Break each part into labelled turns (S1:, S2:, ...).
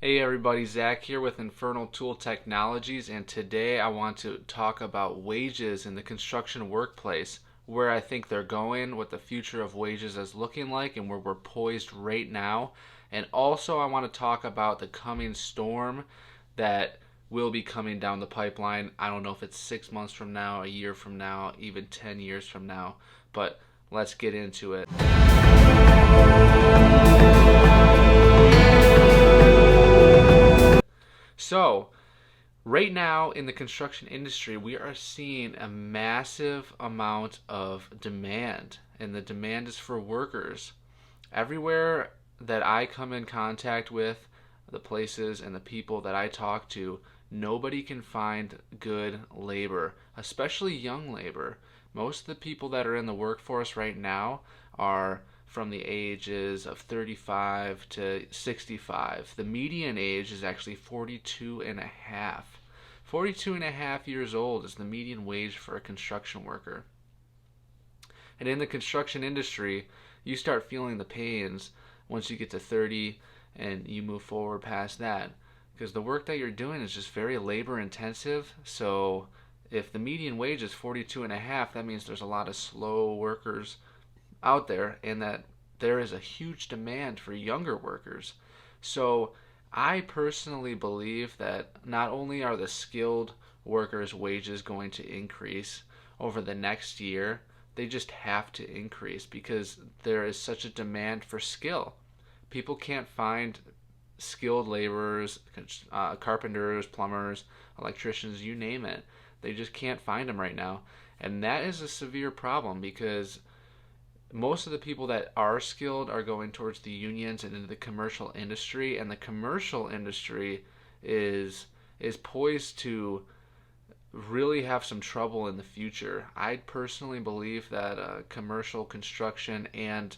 S1: Hey everybody, Zach here with Infernal Tool Technologies, and today I want to talk about wages in the construction workplace, where I think they're going, what the future of wages is looking like, and where we're poised right now. And also, I want to talk about the coming storm that will be coming down the pipeline. I don't know if it's 6 months from now, a year from now, even 10 years from now, but let's get into it. So, right now in the construction industry, we are seeing a massive amount of demand, and the demand is for workers. Everywhere that I come in contact with, the places and the people that I talk to, nobody can find good labor, especially young labor. Most of the people that are in the workforce right now are from the ages of 35 to 65. The median age is actually 42 and a half. 42 and a half years old is the median wage for a construction worker. And in the construction industry, you start feeling the pains once you get to 30 and you move forward past that. Because the work that you're doing is just very labor intensive. So if the median wage is 42 and a half, that means there's a lot of slow workers out there and that there is a huge demand for younger workers. So I personally believe that not only are the skilled workers' wages going to increase over the next year, they just have to increase because there is such a demand for skill. People can't find skilled laborers, carpenters, plumbers, electricians, you name it. They just can't find them right now. And that is a severe problem because most of the people that are skilled are going towards the unions and into the commercial industry, and the commercial industry is poised to really have some trouble in the future. I personally believe that commercial construction and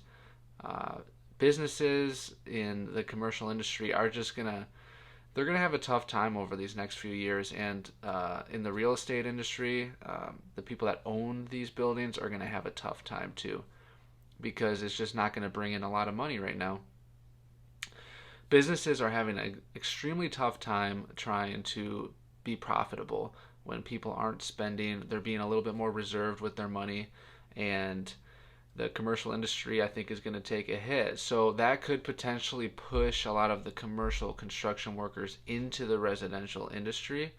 S1: uh, businesses in the commercial industry are just gonna they're gonna have a tough time over these next few years. And in the real estate industry, the people that own these buildings are gonna have a tough time too because it's just not going to bring in a lot of money right now. Businesses are having an extremely tough time trying to be profitable when people aren't spending. They're being a little bit more reserved with their money, and the commercial industry, I think, is going to take a hit. So that could potentially push a lot of the commercial construction workers into the residential industry,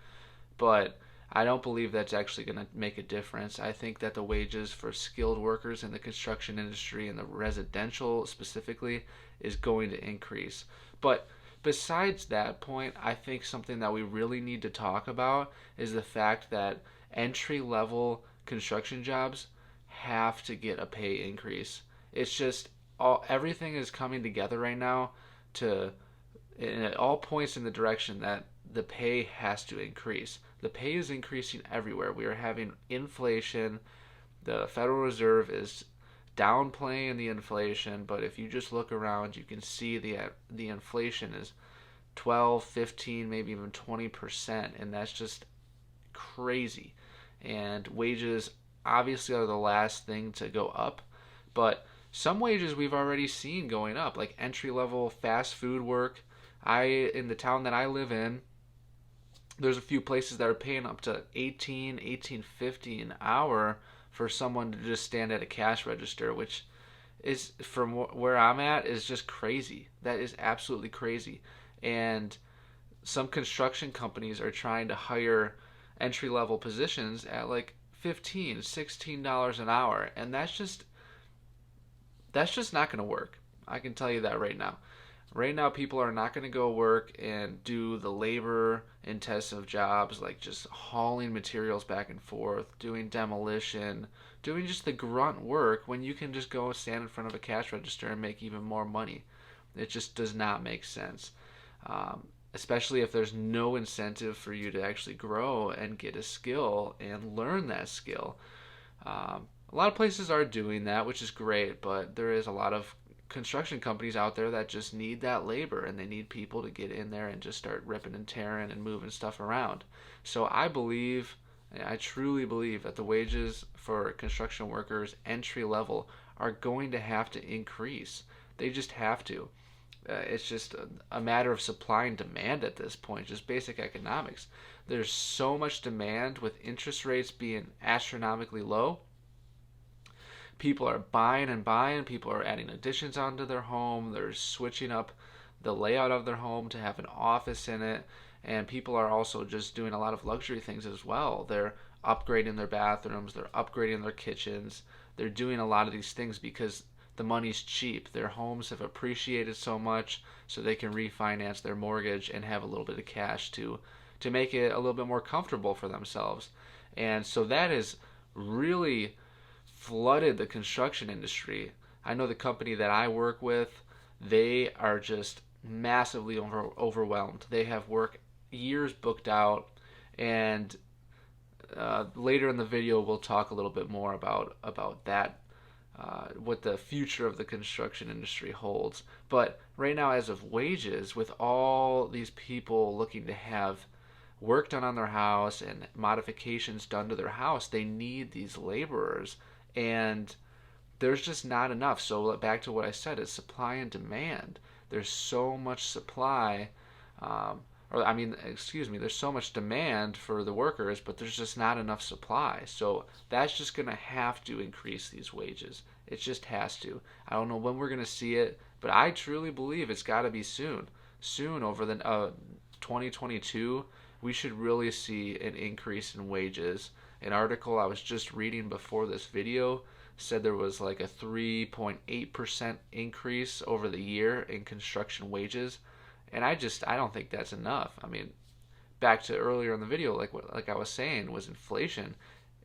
S1: but I don't believe that's actually going to make a difference. I think that the wages for skilled workers in the construction industry and the residential specifically is going to increase. But besides that point, I think something that we really need to talk about is the fact that entry level construction jobs have to get a pay increase. It's just everything is coming together right now to and it all points in the direction that the pay has to increase. The pay is increasing everywhere. We are having inflation. The Federal Reserve is downplaying the inflation, but if you just look around, you can see the inflation is 12, 15, maybe even 20%, and that's just crazy. And wages obviously are the last thing to go up, but some wages we've already seen going up, like entry level fast food work. In the town that I live in, there's a few places that are paying up to 18.50 an hour for someone to just stand at a cash register, which is, from where I'm at, is just crazy. That is absolutely crazy. And some construction companies are trying to hire entry level positions at like $15, $16 an hour, and that's just not going to work. I can tell you that right now. Right now, people are not going to go work and do the labor intensive jobs like just hauling materials back and forth, doing demolition, doing just the grunt work when you can just go stand in front of a cash register and make even more money. It just does not make sense. Especially if there's no incentive for you to actually grow and get a skill and learn that skill. A lot of places are doing that, which is great, but there is a lot of construction companies out there that just need that labor and they need people to get in there and just start ripping and tearing and moving stuff around. So I truly believe that the wages for construction workers entry level are going to have to increase. They just have to. It's just a matter of supply and demand at this point, just basic economics. There's so much demand with interest rates being astronomically low. People are buying and buying. People are adding additions onto their home. They're switching up the layout of their home to have an office in it. And people are also just doing a lot of luxury things as well. They're upgrading their bathrooms, they're upgrading their kitchens. They're doing a lot of these things because the money's cheap. Their homes have appreciated so much, so they can refinance their mortgage and have a little bit of cash to make it a little bit more comfortable for themselves. And so that has really flooded the construction industry. I know the company that I work with, they are just massively overwhelmed. They have work years booked out, and later in the video we'll talk a little bit more about that, what the future of the construction industry holds. But right now, as of wages, with all these people looking to have work done on their house and modifications done to their house, they need these laborers, and there's just not enough. So back to what I said, is supply and demand. There's so much supply, or I mean, excuse me, there's so much demand for the workers, but there's just not enough supply. So that's just going to have to increase these wages. It just has to. I don't know when we're going to see it, but I truly believe it's got to be soon. Soon, over the 2022, we should really see an increase in wages. An article I was just reading before this video said there was like a 3.8% increase over the year in construction wages, and I don't think that's enough. I mean, back to earlier in the video, like I was saying, was inflation.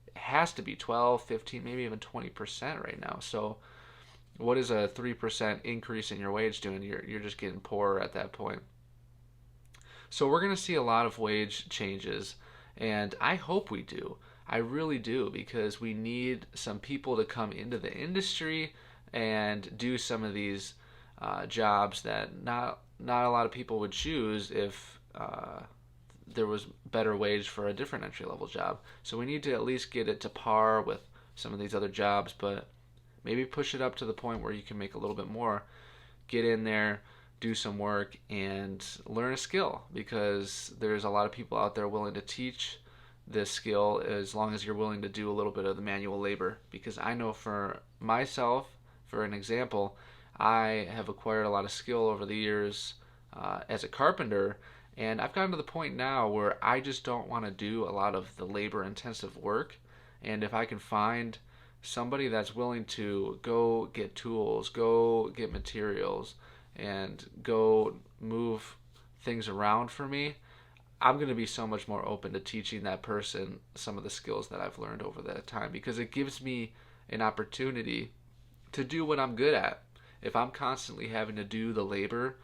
S1: It has to be 12, 15, maybe even 20% right now. So what is a 3% increase in your wage doing? You're just getting poorer at that point. So we're going to see a lot of wage changes, and I hope we do. I really do, because we need some people to come into the industry and do some of these jobs that not a lot of people would choose if there was better wage for a different entry level job. So we need to at least get it to par with some of these other jobs, but maybe push it up to the point where you can make a little bit more. Get in there, do some work, and learn a skill, because there's a lot of people out there willing to teach this skill, as long as you're willing to do a little bit of the manual labor. Because I know for myself, for an example, I have acquired a lot of skill over the years as a carpenter, and I've gotten to the point now where I just don't want to do a lot of the labor intensive work. And if I can find somebody that's willing to go get tools, go get materials, and go move things around for me, I'm going to be so much more open to teaching that person some of the skills that I've learned over that time, because it gives me an opportunity to do what I'm good at. If I'm constantly having to do the labor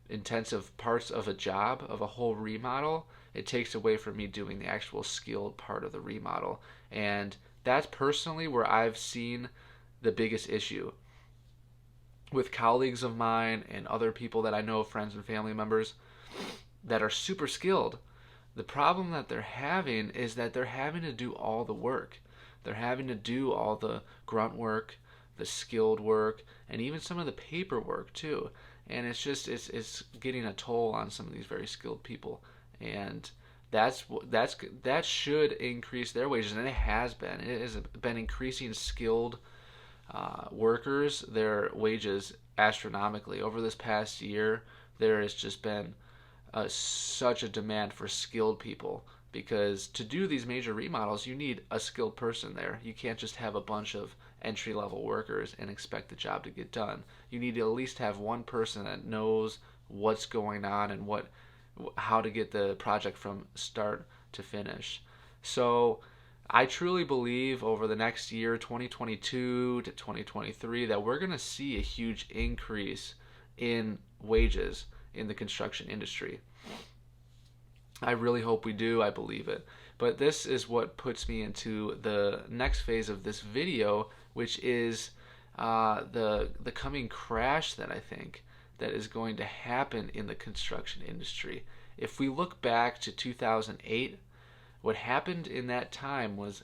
S1: intensive parts of a job, of a whole remodel, it takes away from me doing the actual skilled part of the remodel. And that's personally where I've seen the biggest issue with colleagues of mine and other people that I know, friends and family members, that are super skilled. The problem that they're having is that they're having to do all the work. They're having to do all the grunt work, the skilled work, and even some of the paperwork too. And it's getting a toll on some of these very skilled people. And that should increase their wages, and it has been. It has been increasing skilled workers, their wages astronomically over this past year. There has just been such a demand for skilled people, because to do these major remodels, you need a skilled person there. You can't just have a bunch of entry level workers and expect the job to get done. You need to at least have one person that knows what's going on and how to get the project from start to finish. So I truly believe over the next year, 2022 to 2023, that we're going to see a huge increase in wages in the construction industry. I really hope we do. I believe it. But this is what puts me into the next phase of this video, which is the coming crash that I think that is going to happen in the construction industry. If we look back to 2008, what happened in that time was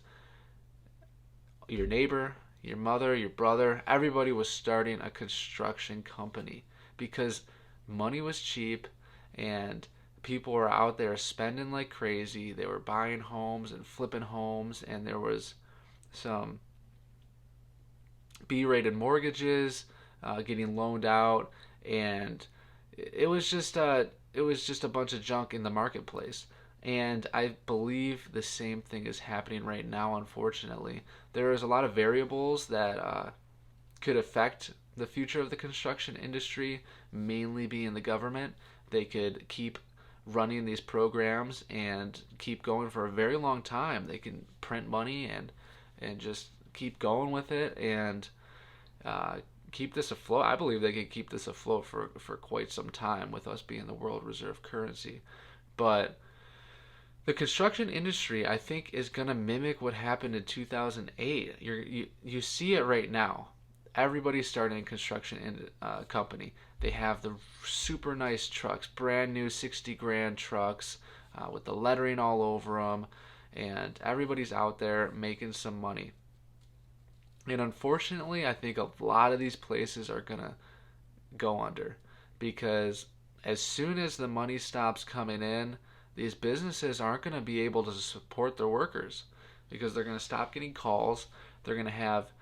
S1: your neighbor, your mother, your brother, everybody was starting a construction company, because money was cheap and people were out there spending like crazy. They were buying homes and flipping homes, and there was some B-rated mortgages getting loaned out, and it was just a bunch of junk in the marketplace. And I believe the same thing is happening right now. Unfortunately, there is a lot of variables that could affect the future of the construction industry, mainly being the government. They could keep running these programs and keep going for a very long time. They can print money and just keep going with it and uh, keep this afloat. I believe they could keep this afloat for quite some time with us being the world reserve currency. But the construction industry, I think, is going to mimic what happened in 2008. You see it right now. Everybody's starting a company. They have the super nice trucks, brand new 60 grand trucks with the lettering all over them, and everybody's out there making some money. And unfortunately, I think a lot of these places are going to go under because as soon as the money stops coming in, these businesses aren't going to be able to support their workers because they're going to stop getting calls. They're going to have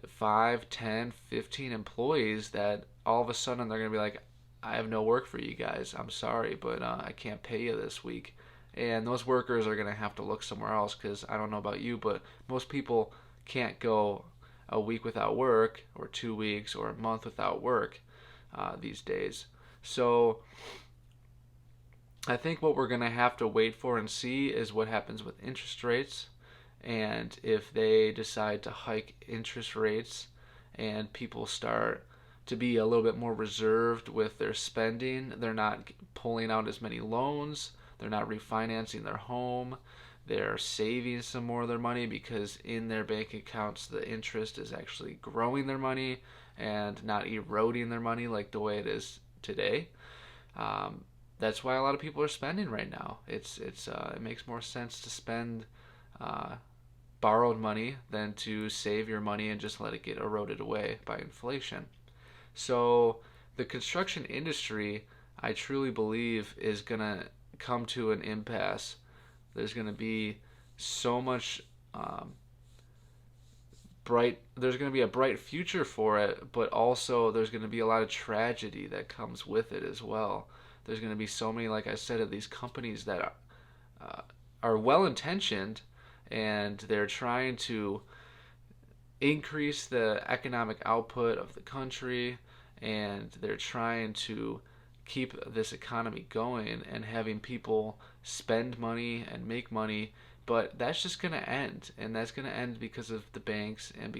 S1: 5, 10, 15 employees that all of a sudden they're going to be like, I have no work for you guys. I'm sorry, but I can't pay you this week. And those workers are going to have to look somewhere else because I don't know about you, but most people can't go a week without work or 2 weeks or a month without work these days. So I think what we're going to have to wait for and see is what happens with interest rates, and if they decide to hike interest rates and people start to be a little bit more reserved with their spending. They're not pulling out as many loans, they're not refinancing their home, they're saving some more of their money because in their bank accounts the interest is actually growing their money and not eroding their money like the way it is today. That's why a lot of people are spending right now. It makes more sense to spend uh, borrowed money than to save your money and just let it get eroded away by inflation. So the construction industry, I truly believe, is gonna come to an impasse. There's gonna be so much um, bright. There's gonna be a bright future for it, but also there's gonna be a lot of tragedy that comes with it as well. There's gonna be so many, like I said, of these companies that uh, are well intentioned and they're trying to increase the economic output of the country and they're trying to keep this economy going and having people spend money and make money, but that's just going to end, and that's going to end because of the banks and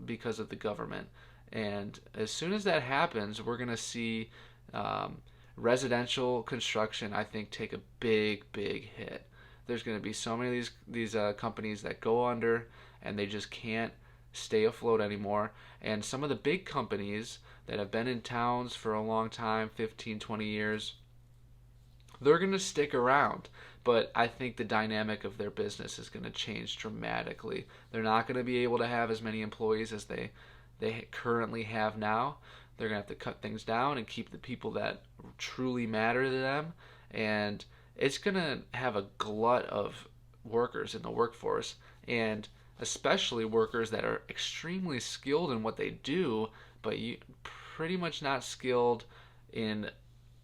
S1: because of the government. And as soon as that happens, we're going to see um, residential construction, I think, take a big hit. There's going to be so many of these companies that go under, and they just can't stay afloat anymore. And some of the big companies that have been in towns for a long time, 15, 20 years, they're going to stick around. But I think the dynamic of their business is going to change dramatically. They're not going to be able to have as many employees as they currently have now. They're going to have to cut things down and keep the people that truly matter to them. And it's going to have a glut of workers in the workforce, and especially workers that are extremely skilled in what they do, but pretty much not skilled in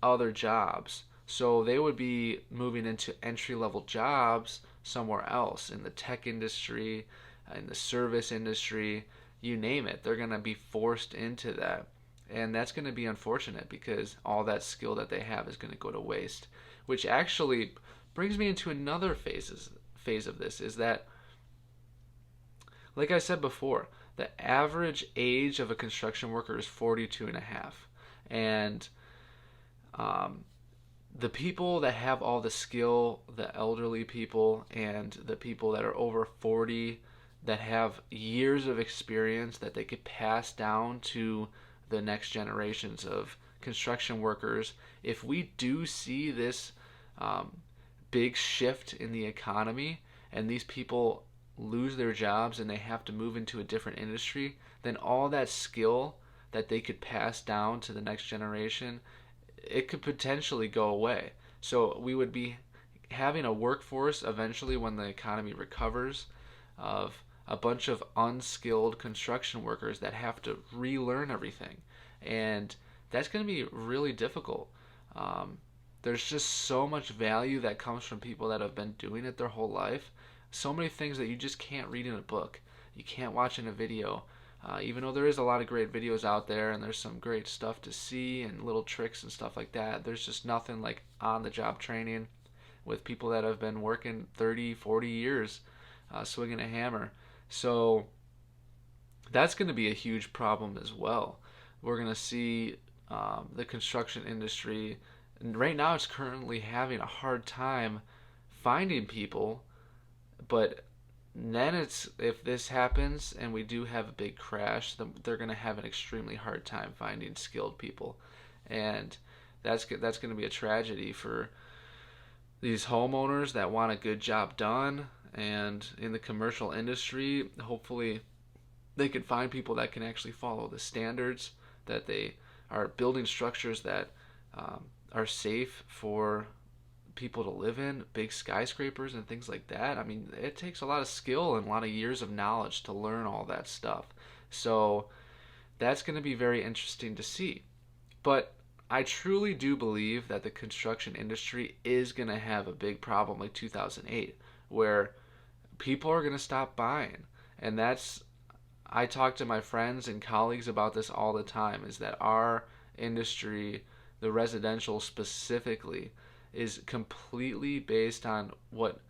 S1: other jobs. So they would be moving into entry level jobs somewhere else in the tech industry, in the service industry, you name it. They're going to be forced into that. And that's going to be unfortunate because all that skill that they have is going to go to waste. Which actually brings me into another phase of this is that, like I said before, the average age of a construction worker is 42 and a half. And um, the people that have all the skill, the elderly people, and the people that are over 40 that have years of experience that they could pass down to the next generations of construction workers, if we do see this big shift in the economy and these people lose their jobs and they have to move into a different industry, then all that skill that they could pass down to the next generation, it could potentially go away. So we would be having a workforce eventually when the economy recovers of a bunch of unskilled construction workers that have to relearn everything. And that's going to be really difficult. Um, there's just so much value that comes from people that have been doing it their whole life. So many things that you just can't read in a book, you can't watch in a video. Even though there is a lot of great videos out there and there's some great stuff to see and little tricks and stuff like that, there's just nothing like on the job training with people that have been working 30, 40 years swinging a hammer. So that's going to be a huge problem as well. We're going to see the construction industry, and right now it's currently having a hard time finding people, but then it's if this happens and we do have a big crash, then they're going to have an extremely hard time finding skilled people, and that's going to be a tragedy for these homeowners that want a good job done. And in the commercial industry, hopefully they can find people that can actually follow the standards, that they are building structures that are safe for people to live in, big skyscrapers and things like that. I mean, it takes a lot of skill and a lot of years of knowledge to learn all that stuff. So that's going to be very interesting to see. But I truly do believe that the construction industry is going to have a big problem like 2008, where people are going to stop buying. And that's, I talk to my friends and colleagues about this all the time, is that our industry, the residential specifically, is completely based on what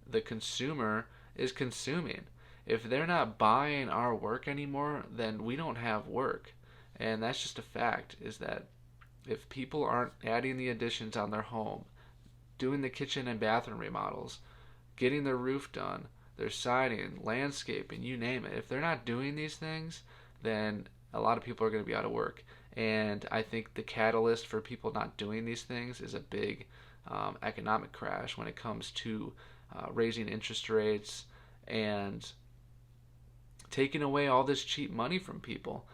S1: the consumer is consuming. If they're not buying our work anymore, then we don't have work. And that's just a fact, is that if people aren't adding the additions on their home, doing the kitchen and bathroom remodels, getting their roof done, their siding, landscaping, you name it, if they're not doing these things, then a lot of people are going to be out of work. And I think the catalyst for people not doing these things is a big economic crash when it comes to raising interest rates and taking away all this cheap money from people.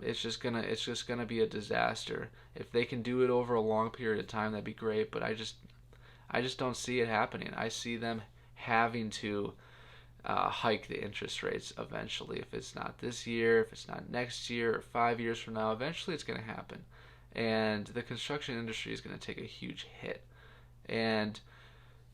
S1: It's just gonna be a disaster. If they can do it over a long period of time, that'd be great. But I just don't see it happening. I see them having to hike the interest rates eventually. If it's not this year, if it's not next year, or 5 years from now, eventually it's going to happen. And the construction industry is going to take a huge hit. And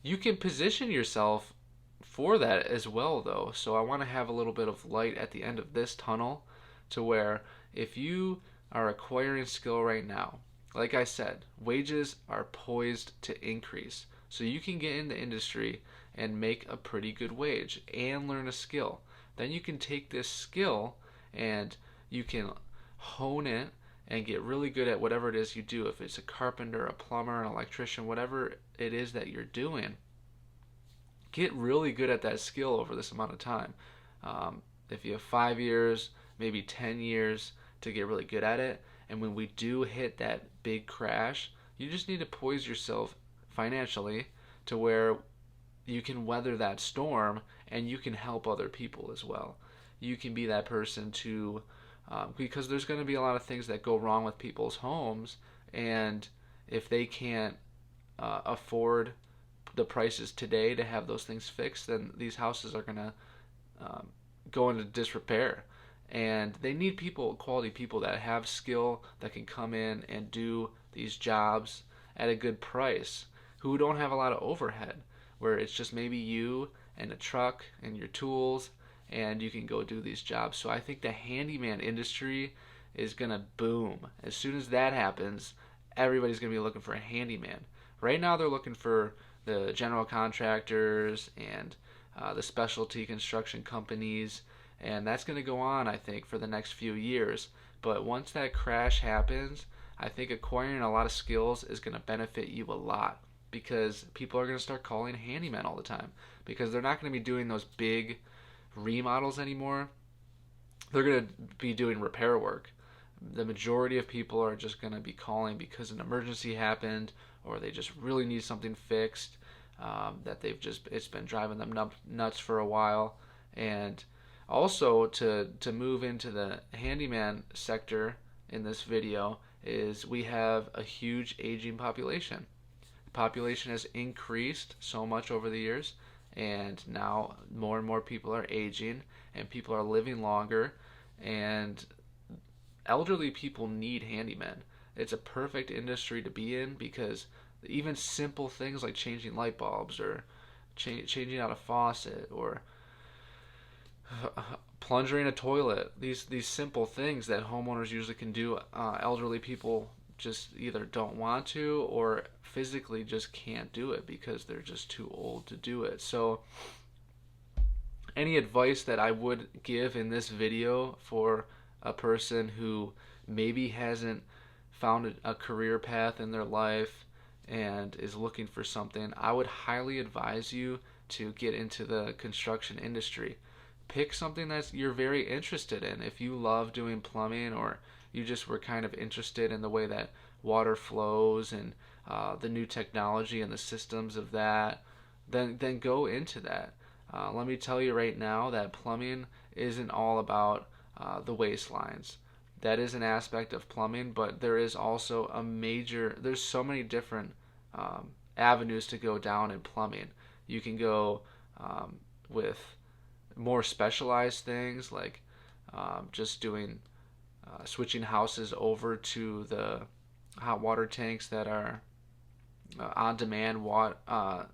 S1: you can position yourself for that as well, though. So I want to have a little bit of light at the end of this tunnel, to where if you are acquiring skill right now, like I said, wages are poised to increase. So you can get in the industry and make a pretty good wage and learn a skill. Then you can take this skill and you can hone it and get really good at whatever it is you do. If it's a carpenter, a plumber, an electrician, whatever it is that you're doing, get really good at that skill over this amount of time. If you have 5 years, maybe 10 years to get really good at it, and when we do hit that big crash, you just need to poise yourself financially to where you can weather that storm and you can help other people as well. You can be that person to, because there's going to be a lot of things that go wrong with people's homes, and if they can't afford the prices today to have those things fixed, then these houses are going to go into disrepair. And they need people, quality people that have skill, that can come in and do these jobs at a good price, who don't have a lot of overhead, where it's just maybe you and a truck and your tools, and you can go do these jobs. So I think the handyman industry is going to boom. As soon as that happens, everybody's going to be looking for a handyman. Right now they're looking for the general contractors and the specialty construction companies, and that's going to go on, I think, for the next few years. But once that crash happens, I think acquiring a lot of skills is going to benefit you a lot, because people are going to start calling handymen all the time, because they're not going to be doing those big remodels anymore. They're going to be doing repair work. The majority of people are just going to be calling because an emergency happened, or they just really need something fixed, that it's been driving them nuts for a while. And also to move into the handyman sector, in this video is we have a huge aging population. The population has increased so much over the years, and now more and more people are aging, and people are living longer, and elderly people need handymen. It's a perfect industry to be in because even simple things like changing light bulbs or changing out a faucet or plunging a toilet, these simple things that homeowners usually can do, elderly people just either don't want to or physically just can't do it because they're just too old to do it. So any advice that I would give in this video for a person who maybe hasn't found a career path in their life and is looking for something, I would highly advise you to get into the construction industry. Pick something that you're very interested in. If you love doing plumbing, or you just were kind of interested in the way that water flows and the new technology and the systems of that, then go into that. Let me tell you right now that plumbing isn't all about the waistlines. That is an aspect of plumbing, but there is also there's so many different avenues to go down in plumbing. You can go with more specialized things like just doing switching houses over to the hot water tanks that are on demand hot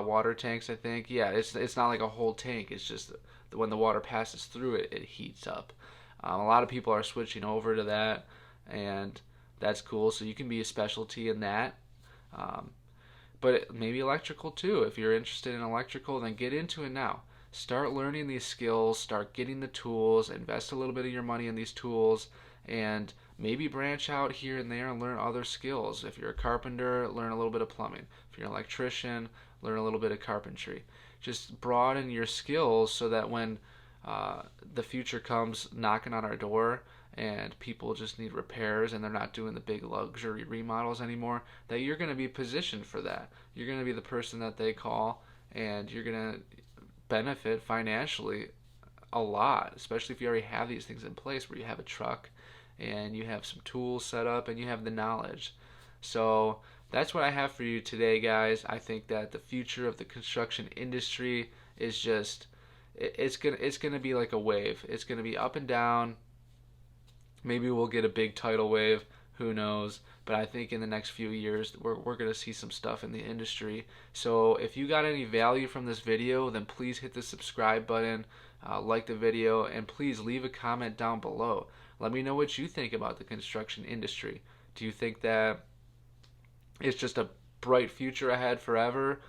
S1: water tanks. I think, yeah, it's not like a whole tank. It's just when the water passes through it, it heats up. A lot of people are switching over to that, and that's cool. So you can be a specialty in that. Um, but maybe electrical too. If you're interested in electrical, then get into it now. Start learning these skills, start getting the tools, invest a little bit of your money in these tools, and maybe branch out here and there and learn other skills. If you're a carpenter, learn a little bit of plumbing. If you're an electrician, learn a little bit of carpentry. Just broaden your skills so that when the future comes knocking on our door and people just need repairs and they're not doing the big luxury remodels anymore, that you're going to be positioned for that. You're going to be the person that they call, and you're going to benefit financially a lot, especially if you already have these things in place where you have a truck and you have some tools set up and you have the knowledge. So that's what I have for you today, guys. I think that the future of the construction industry is just it's gonna be like a wave. It's gonna be up and down. Maybe we'll get a big tidal wave. Who knows? But I think in the next few years we're gonna see some stuff in the industry. So if you got any value from this video, then please hit the subscribe button, like the video, and please leave a comment down below. Let me know what you think about the construction industry. Do you think that it's just a bright future ahead forever?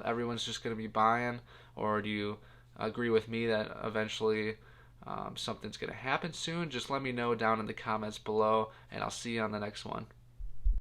S1: Everyone's just going to be buying, or do you agree with me that eventually something's going to happen soon? Just let me know down in the comments below, and I'll see you on the next one.